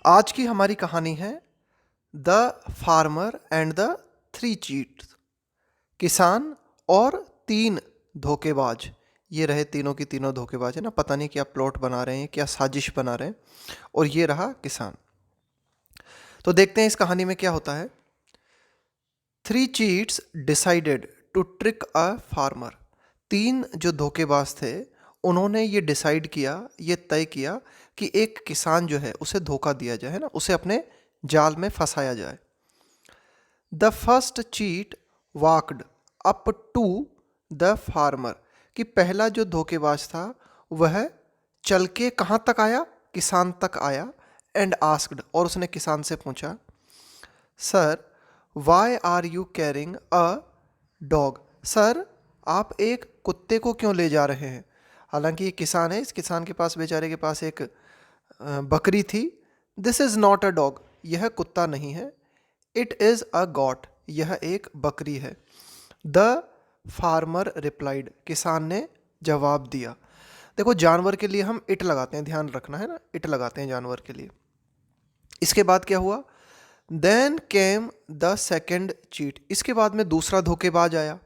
आज की हमारी कहानी है the farmer and the three cheats. किसान और तीन धोखेबाज। ये रहे तीनों की तीनों धोखेबाज है ना, पता नहीं क्या प्लॉट बना रहे हैं, क्या साजिश बना रहे हैं। और ये रहा किसान। तो देखते हैं इस कहानी में क्या होता है। Three cheats decided to trick a farmer. तीन जो धोखेबाज थे उन्होंने ये डिसाइड किया, ये तय किया कि एक किसान जो है उसे धोखा दिया जाए, है ना, उसे अपने जाल में फंसाया जाए। The first cheat walked up to the farmer. कि पहला जो धोखेबाज था वह चल के कहाँ तक आया, किसान तक आया। एंड आस्क्ड, और उसने किसान से पूछा, sir why are you carrying a dog. सर आप एक कुत्ते को क्यों ले जा रहे हैं। हालांकि ये किसान है, इस किसान के पास, बेचारे के पास एक बकरी थी। This is not a dog, यह कुत्ता नहीं है। इट इज़ अ गॉट, यह एक बकरी है। द फार्मर रिप्लाइड, किसान ने जवाब दिया। देखो जानवर के लिए हम इट लगाते हैं, ध्यान रखना है ना, इट लगाते हैं जानवर के लिए। इसके बाद क्या हुआ, then came the second cheat. इसके बाद में दूसरा धोखेबाज आया।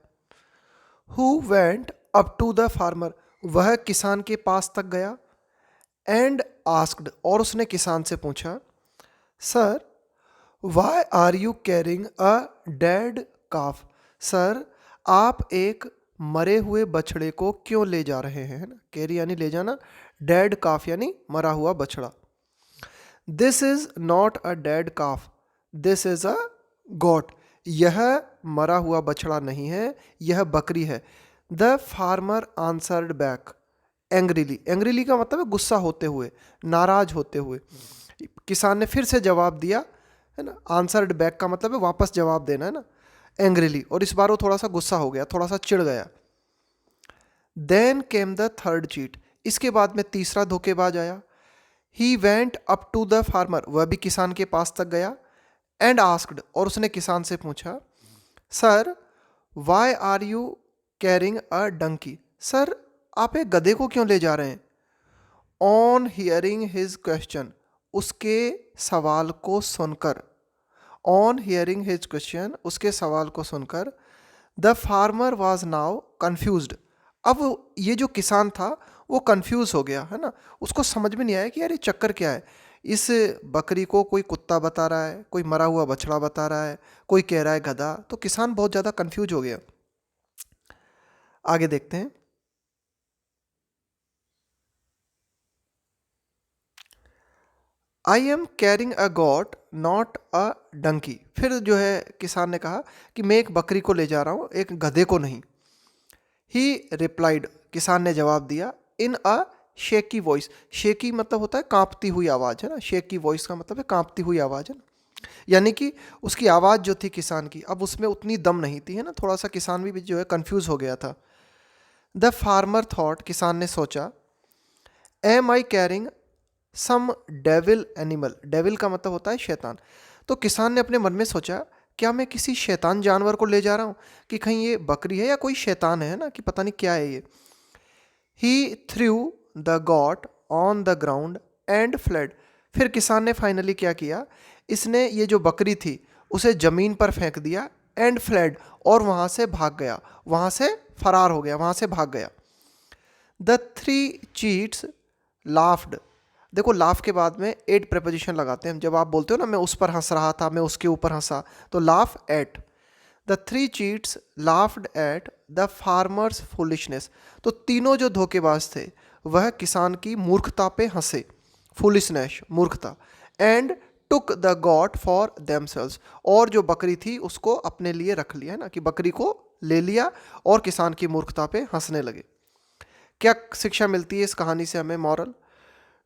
Who went up to the farmer, वह किसान के पास तक गया। एंड आस्क्ड, और उसने किसान से पूछा, sir why are you carrying a dead calf. सर आप एक मरे हुए बछड़े को क्यों ले जा रहे हैं, है ना, कैरी यानी ले जाना, डेड काफ यानी मरा हुआ बछड़ा। This is not a dead calf, this is a goat. यह मरा हुआ बछड़ा नहीं है, यह बकरी है। The farmer answered back angrily. Angrily का मतलब है गुस्सा होते हुए, नाराज होते हुए। किसान ने फिर से जवाब दिया, है ना। आंसर्ड बैक का मतलब है वापस जवाब देना, है ना, एंग्रीली। और इस बार वो थोड़ा सा गुस्सा हो गया, थोड़ा सा चिढ़ गया। Then came the third cheat. इसके बाद में तीसरा धोखेबाज आया। He went up to the farmer, वह भी किसान के पास तक गया। एंड आस्क्ड, और उसने किसान से पूछा, sir why are you carrying a donkey. सर आप एक गधे को क्यों ले जा रहे हैं। ऑन हियरिंग हिज क्वेश्चन, उसके सवाल को सुनकर। ऑन हियरिंग हिज क्वेश्चन, उसके सवाल को सुनकर। The farmer was now confused. अब ये जो किसान था वो कंफ्यूज हो गया, है ना। उसको समझ में नहीं आया कि यार ये चक्कर क्या है। इस बकरी को कोई कुत्ता बता रहा है, कोई मरा हुआ बछड़ा बता रहा है, कोई कह रहा है गधा। तो किसान बहुत ज़्यादा कंफ्यूज हो गया। आगे देखते हैं। I am carrying a goat not a donkey. फिर जो है किसान ने कहा कि मैं एक बकरी को ले जा रहा हूँ, एक गधे को नहीं। ही रिप्लाइड, किसान ने जवाब दिया, इन अ शेकी वॉइस। शेकी मतलब होता है कांपती हुई आवाज़, है ना। शेकी वॉइस का मतलब है कांपती हुई आवाज़, है ना। यानी कि उसकी आवाज़ जो थी किसान की, अब उसमें उतनी दम नहीं थी, है ना। थोड़ा सा किसान भी जो है कंफ्यूज हो गया था। द फार्मर थॉट, किसान ने सोचा, एम आई कैरिंग सम डेविल एनिमल। डेविल का मतलब होता है शैतान। तो किसान ने अपने मन में सोचा, क्या मैं किसी शैतान जानवर को ले जा रहा हूँ, कि कहीं ये बकरी है या कोई शैतान है ना, कि पता नहीं क्या है ये। He threw the goat on the ground and fled. फिर किसान ने फाइनली क्या किया, इसने ये जो बकरी थी उसे ज़मीन पर फेंक दिया। एंड फ्लड, और वहाँ से भाग गया, वहाँ से फरार हो गया, वहाँ से भाग गया। The three cheats laughed. देखो लाफ के बाद में एट प्रपोजिशन लगाते हैं। जब आप बोलते हो ना मैं उस पर हंस रहा था, मैं उसके ऊपर हंसा, तो laugh at. The three cheats laughed at the farmers foolishness. तो तीनों जो धोखेबाज थे वह किसान की मूर्खता पे हंसे, फुलिशनेस मूर्खता। And took the got for themselves, और जो बकरी थी उसको अपने लिए रख लिया, है ना, कि बकरी को ले लिया और किसान की मूर्खता पे हंसने लगे। क्या शिक्षा मिलती है इस कहानी से हमें, moral.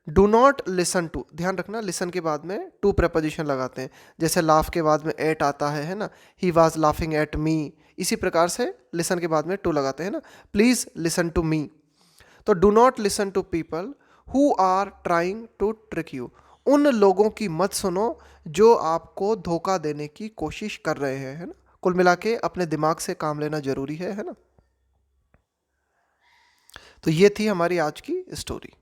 Do not listen to, ध्यान रखना, लिसन के बाद में टू प्रपोजिशन लगाते हैं। जैसे लाफ के बाद में एट आता है ना, he was laughing at me. इसी प्रकार से लिसन के बाद में टू लगाते हैं ना, प्लीज लिसन टू मी। तो do not listen to people who are trying to trick you. उन लोगों की मत सुनो जो आपको धोखा देने की कोशिश कर रहे हैं, है ना। कुल मिला के अपने दिमाग से काम लेना जरूरी है ना। तो ये थी हमारी आज की स्टोरी।